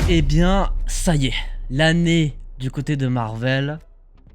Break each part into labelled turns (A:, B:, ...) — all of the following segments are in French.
A: Eh bien, ça y est, l'année du côté de Marvel,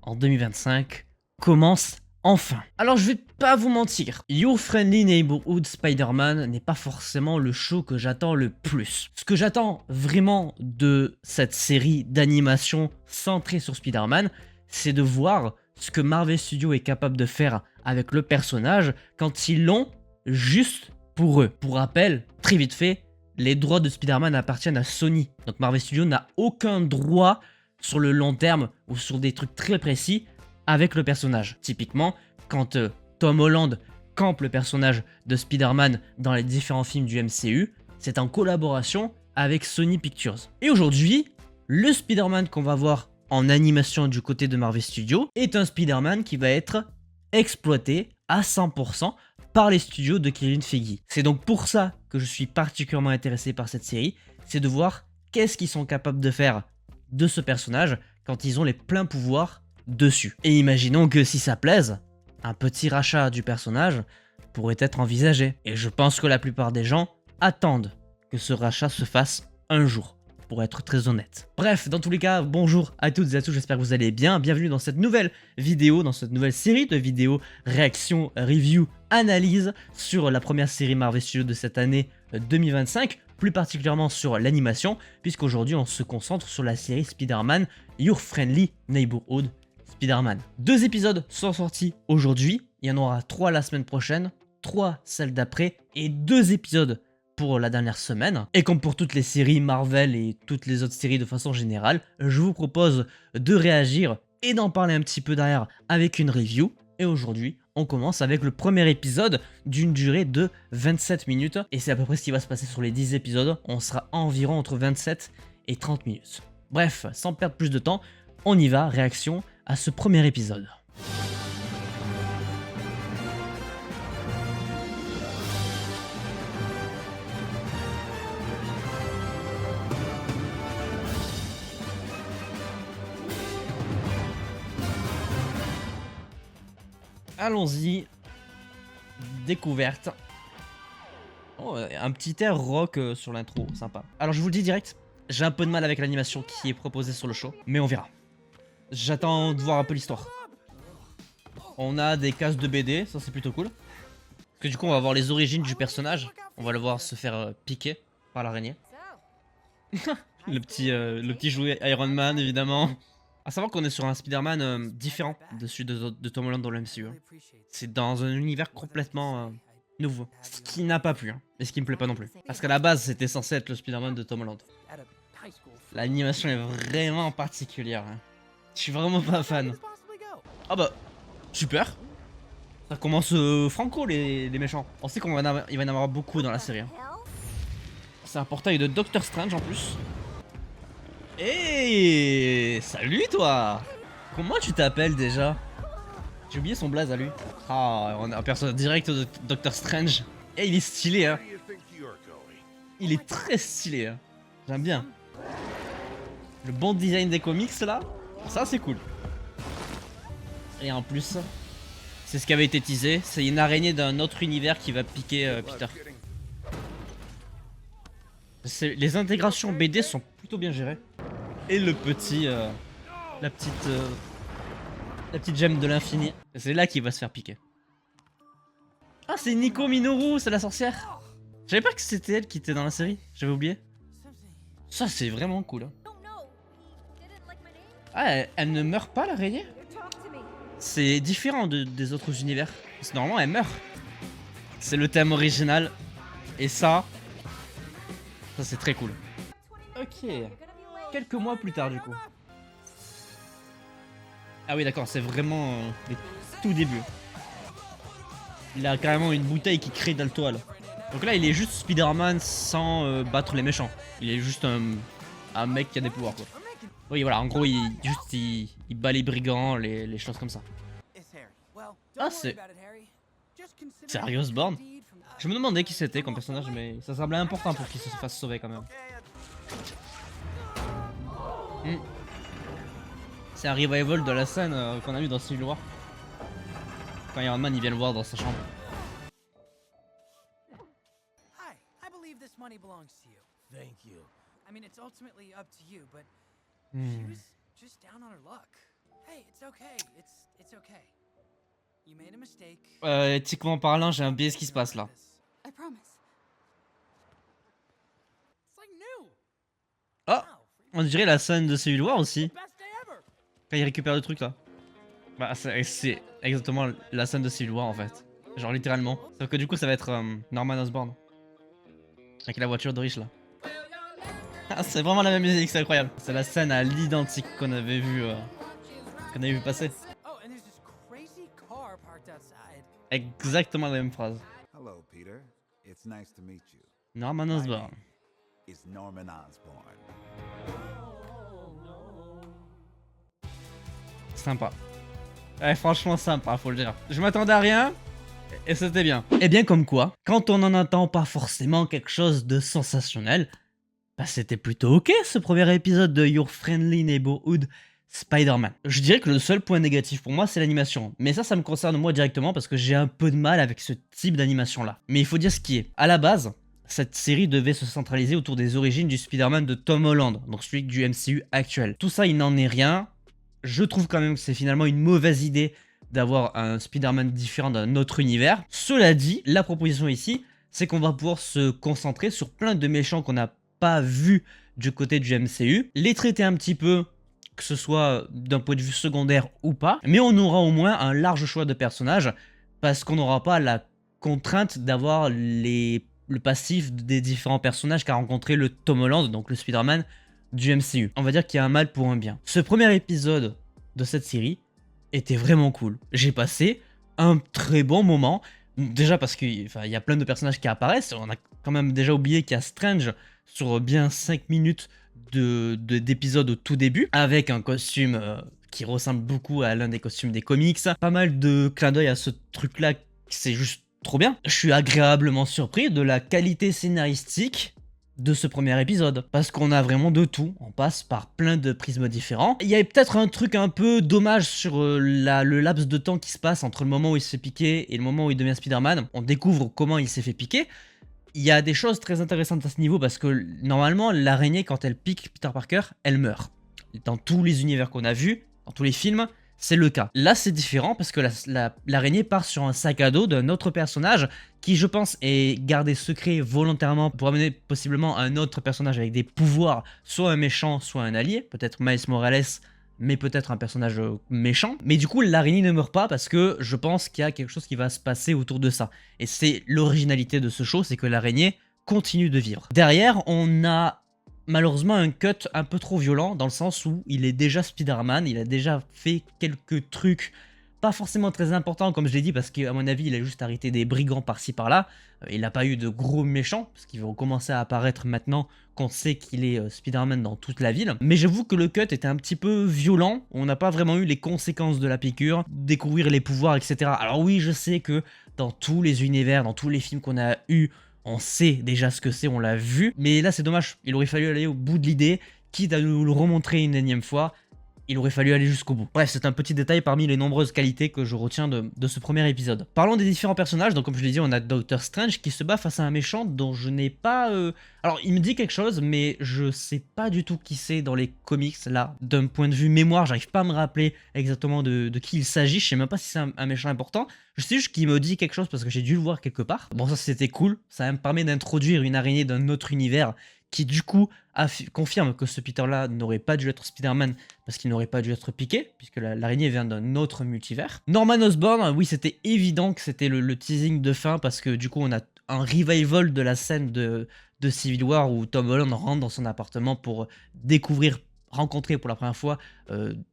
A: en 2025, commence enfin. Alors je vais pas vous mentir, Your Friendly Neighborhood Spider-Man n'est pas forcément le show que j'attends le plus. Ce que j'attends vraiment de cette série d'animation centrée sur Spider-Man, c'est de voir ce que Marvel Studios est capable de faire avec le personnage quand ils l'ont juste pour eux. Pour rappel, très vite fait, les droits de Spider-Man appartiennent à Sony. Donc Marvel Studios n'a aucun droit sur le long terme ou sur des trucs très précis avec le personnage. Typiquement, quand Tom Holland campe le personnage de Spider-Man dans les différents films du MCU, c'est en collaboration avec Sony Pictures. Et aujourd'hui, le Spider-Man qu'on va voir en animation du côté de Marvel Studios est un Spider-Man qui va être exploité à 100% par les studios de Kevin Feige. C'est donc pour ça que je suis particulièrement intéressé par cette série, c'est de voir qu'est-ce qu'ils sont capables de faire de ce personnage quand ils ont les pleins pouvoirs dessus. Et imaginons que si ça plaise, un petit rachat du personnage pourrait être envisagé. Et je pense que la plupart des gens attendent que ce rachat se fasse un jour, pour être très honnête. Bref, dans tous les cas, bonjour à toutes et à tous, j'espère que vous allez bien. Bienvenue dans cette nouvelle vidéo, dans cette nouvelle série de vidéos réaction, review, analyse sur la première série Marvel Studios de cette année 2025, plus particulièrement sur l'animation, puisqu'aujourd'hui on se concentre sur la série Spider-Man Your Friendly Neighborhood Spider-Man. 2 épisodes sont sortis aujourd'hui, il y en aura 3 la semaine prochaine, 3 celle d'après, et 2 épisodes pour la dernière semaine. Et comme pour toutes les séries Marvel et toutes les autres séries de façon générale, je vous propose de réagir et d'en parler un petit peu derrière avec une review. Et aujourd'hui, on commence avec le premier épisode d'une durée de 27 minutes. Et c'est à peu près ce qui va se passer sur les 10 épisodes. On sera environ entre 27 et 30 minutes. Bref, sans perdre plus de temps, on y va, réaction à ce premier épisode. Allons-y. Découverte. Oh, un petit air rock sur l'intro, sympa. Alors je vous le dis direct, j'ai un peu de mal avec l'animation qui est proposée sur le show, mais on verra. J'attends de voir un peu l'histoire. On a des cases de BD, ça c'est plutôt cool. Parce que du coup on va voir les origines du personnage. On va le voir se faire piquer par l'araignée. le petit jouet Iron Man évidemment. A savoir qu'on est sur un Spider-Man différent de celui de Tom Holland dans le MCU. C'est dans un univers complètement nouveau. Ce qui n'a pas plu, hein, et ce qui me plaît pas non plus. Parce qu'à la base, c'était censé être le Spider-Man de Tom Holland. L'animation est vraiment particulière. Hein. Je suis vraiment pas fan. Ah bah, super. Ça commence franco les méchants. On sait qu'il va y en avoir beaucoup dans la série. Hein. C'est un portail de Doctor Strange en plus. Hey, salut toi. Comment tu t'appelles déjà? J'ai oublié son blaze à lui. Ah, on aperçoit direct de Doctor Strange. Et il est stylé hein. Il est très stylé hein. J'aime bien. Le bon design des comics là, ça c'est cool. Et en plus, c'est ce qui avait été teasé, c'est une araignée d'un autre univers qui va piquer Peter. Les intégrations BD sont plutôt bien gérées. Et le petit, la petite gemme de l'infini. C'est là qu'il va se faire piquer. Ah, c'est Nico Minoru, c'est la sorcière. Je savais pas que c'était elle qui était dans la série, j'avais oublié. Ça, c'est vraiment cool. Hein. Ah, elle ne meurt pas, l'araignée? C'est différent des autres univers. Parce que normalement, elle meurt. C'est le thème original. Et ça c'est très cool. Ok. Quelques mois plus tard, du coup. Ah oui, d'accord, c'est vraiment les tout débuts. Il a carrément une bouteille qui crée dans le toile. Donc là, il est juste Spider-Man sans battre les méchants. Il est juste un mec qui a des pouvoirs, quoi. Oui, voilà, en gros, il bat les brigands, les choses comme ça. Ah, c'est Harry Osborn. Je me demandais qui c'était comme personnage, mais ça semblait important pour qu'il se fasse sauver quand même. C'est un revival de la scène qu'on a vu dans Civil War. Quand Iron Man il vient le voir dans sa chambre.
B: I mean, it's ultimately up to you, but she
A: Hmm.
B: was just down on her luck. Hey, it's okay. It's okay. You made a mistake.
A: Éthiquement parlant, j'ai un biais ce qui se passe là.
C: I promise.
B: It's like new.
A: Oh, on dirait la scène de Civil War aussi,
B: Best day ever.
A: quand il récupère le truc là. Bah, c'est exactement la scène de Civil War en fait. Genre littéralement. Sauf que du coup, ça va être Norman Osborn. Avec la voiture de riche là. Ah, c'est vraiment la même musique, c'est incroyable. C'est la scène à l'identique qu'on avait vu passer.
B: Oh, and there's this crazy car parked outside.
A: Exactement la même phrase.
D: Hello, Peter. It's nice to meet you.
A: Norman Osborn.
D: It's Norman Osborn.
A: Sympa. Ouais, franchement sympa, faut le dire. Je m'attendais à rien, et c'était bien. Et bien comme quoi, quand on n'en attend pas forcément quelque chose de sensationnel, bah c'était plutôt ok ce premier épisode de Your Friendly Neighborhood Spider-Man. Je dirais que le seul point négatif pour moi c'est l'animation. Mais ça me concerne moi directement parce que j'ai un peu de mal avec ce type d'animation là. Mais il faut dire ce qui est. À la base, cette série devait se centraliser autour des origines du Spider-Man de Tom Holland, donc celui du MCU actuel. Tout ça, il n'en est rien. Je trouve quand même que c'est finalement une mauvaise idée d'avoir un Spider-Man différent d'un autre univers. Cela dit, la proposition ici, c'est qu'on va pouvoir se concentrer sur plein de méchants qu'on n'a pas vus du côté du MCU, les traiter un petit peu, que ce soit d'un point de vue secondaire ou pas, mais on aura au moins un large choix de personnages, parce qu'on n'aura pas la contrainte d'avoir le passif des différents personnages qu'a rencontré le Tom Holland, donc le Spider-Man du MCU. On va dire qu'il y a un mal pour un bien. Ce premier épisode de cette série était vraiment cool. J'ai passé un très bon moment. Déjà parce qu'il y a plein de personnages qui apparaissent. On a quand même déjà oublié qu'il y a Strange sur bien 5 minutes d'épisode au tout début, avec un costume qui ressemble beaucoup à l'un des costumes des comics. Pas mal de clins d'œil à ce truc-là, c'est juste trop bien. Je suis agréablement surpris de la qualité scénaristique de ce premier épisode, parce qu'on a vraiment de tout, on passe par plein de prismes différents. Il y a peut-être un truc un peu dommage sur le laps de temps qui se passe entre le moment où il se fait piquer et le moment où il devient Spider-Man. On découvre comment il s'est fait piquer. Il y a des choses très intéressantes à ce niveau, parce que normalement, l'araignée, quand elle pique Peter Parker, elle meurt. Dans tous les univers qu'on a vus, dans tous les films, c'est le cas. Là, c'est différent parce que l'araignée part sur un sac à dos d'un autre personnage qui, je pense, est gardé secret volontairement pour amener possiblement un autre personnage avec des pouvoirs, soit un méchant, soit un allié, peut-être Miles Morales, mais peut-être un personnage méchant. Mais du coup, l'araignée ne meurt pas parce que je pense qu'il y a quelque chose qui va se passer autour de ça. Et c'est l'originalité de ce show, c'est que l'araignée continue de vivre. Derrière, on a malheureusement un cut un peu trop violent, dans le sens où il est déjà Spider-Man, il a déjà fait quelques trucs pas forcément très importants comme je l'ai dit, parce qu'à mon avis il a juste arrêté des brigands par-ci par-là, il n'a pas eu de gros méchants, parce qu'ils vont commencer à apparaître maintenant qu'on sait qu'il est Spider-Man dans toute la ville. Mais j'avoue que le cut était un petit peu violent, on n'a pas vraiment eu les conséquences de la piqûre, découvrir les pouvoirs, etc. Alors oui, je sais que dans tous les univers, dans tous les films qu'on a eu, on sait déjà ce que c'est, on l'a vu, mais là c'est dommage, il aurait fallu aller au bout de l'idée, quitte à nous le remontrer une énième fois, il aurait fallu aller jusqu'au bout. Bref, c'est un petit détail parmi les nombreuses qualités que je retiens de ce premier épisode. Parlons des différents personnages, donc comme je l'ai dit, on a Doctor Strange qui se bat face à un méchant dont je n'ai pas... Alors, il me dit quelque chose, mais je sais pas du tout qui c'est dans les comics, là. D'un point de vue mémoire, j'arrive pas à me rappeler exactement de qui il s'agit, je sais même pas si c'est un méchant important. Je sais juste qu'il me dit quelque chose parce que j'ai dû le voir quelque part. Bon, ça c'était cool, ça me permet d'introduire une araignée d'un autre univers qui du coup confirme que ce Peter-là n'aurait pas dû être Spider-Man parce qu'il n'aurait pas dû être piqué, puisque l'araignée vient d'un autre multivers. Norman Osborn, oui, c'était évident que c'était le teasing de fin, parce que du coup on a un revival de la scène de Civil War où Tom Holland rentre dans son appartement pour rencontrer pour la première fois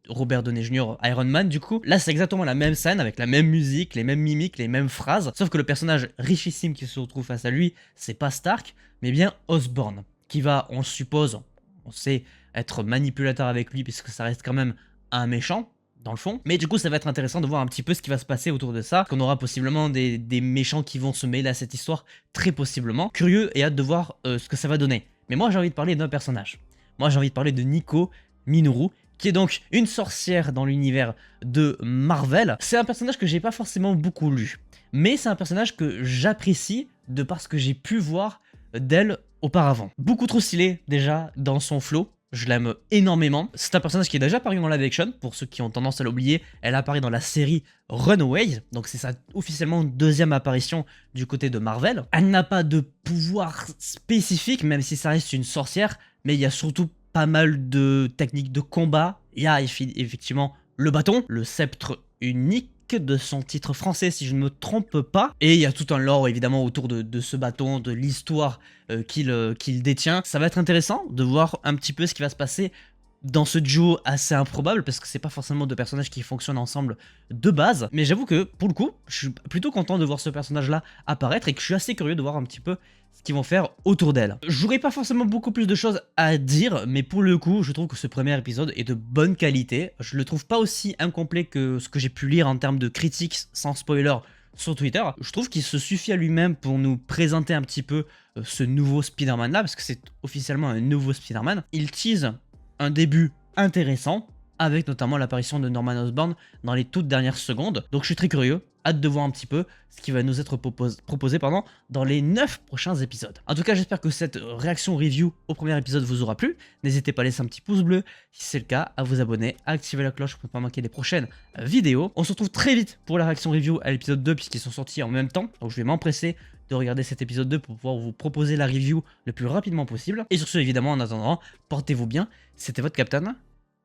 A: Robert Downey Jr., Iron Man du coup. Là c'est exactement la même scène avec la même musique, les mêmes mimiques, les mêmes phrases, sauf que le personnage richissime qui se retrouve face à lui, c'est pas Stark, mais bien Osborn, qui va, on suppose, on sait, être manipulateur avec lui puisque ça reste quand même un méchant dans le fond. Mais du coup ça va être intéressant de voir un petit peu ce qui va se passer autour de ça, qu'on aura possiblement des méchants qui vont se mêler à cette histoire, très possiblement. Curieux et hâte de voir ce que ça va donner. Mais moi j'ai envie de parler d'un personnage. Moi j'ai envie de parler de Nico Minoru, qui est donc une sorcière dans l'univers de Marvel. C'est un personnage que j'ai pas forcément beaucoup lu, mais c'est un personnage que j'apprécie de par ce que j'ai pu voir d'elle auparavant. Beaucoup trop stylé déjà dans son flow. Je l'aime énormément. C'est un personnage qui est déjà apparu dans live action. Pour ceux qui ont tendance à l'oublier, elle apparaît dans la série Runaways. Donc c'est sa officiellement deuxième apparition du côté de Marvel. Elle n'a pas de pouvoir spécifique, même si ça reste une sorcière. Mais il y a surtout pas mal de techniques de combat. Il y a effectivement le bâton, le sceptre unique de son titre français si je ne me trompe pas, et il y a tout un lore évidemment autour de ce bâton, de l'histoire qu'il détient. Ça va être intéressant de voir un petit peu ce qui va se passer dans ce duo assez improbable, parce que c'est pas forcément deux personnages qui fonctionnent ensemble de base, mais j'avoue que pour le coup je suis plutôt content de voir ce personnage là apparaître, et que je suis assez curieux de voir un petit peu ce qu'ils vont faire autour d'elle. J'aurais pas forcément beaucoup plus de choses à dire, mais pour le coup je trouve que ce premier épisode est de bonne qualité. Je le trouve pas aussi incomplet que ce que j'ai pu lire en termes de critiques sans spoiler sur Twitter. Je trouve qu'il se suffit à lui-même pour nous présenter un petit peu ce nouveau Spider-Man là, parce que c'est officiellement un nouveau Spider-Man. Il tease un début intéressant, avec notamment l'apparition de Norman Osborn dans les toutes dernières secondes. Donc je suis très curieux, hâte de voir un petit peu ce qui va nous être proposé dans les 9 prochains épisodes. En tout cas, j'espère que cette réaction review au premier épisode vous aura plu. N'hésitez pas à laisser un petit pouce bleu si c'est le cas, à vous abonner, à activer la cloche pour ne pas manquer les prochaines vidéos. On se retrouve très vite pour la réaction review à l'épisode 2, puisqu'ils sont sortis en même temps. Donc je vais m'empresser de regarder cet épisode 2 pour pouvoir vous proposer la review le plus rapidement possible. Et sur ce, évidemment, en attendant, portez-vous bien. C'était votre Captain.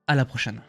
A: À la prochaine.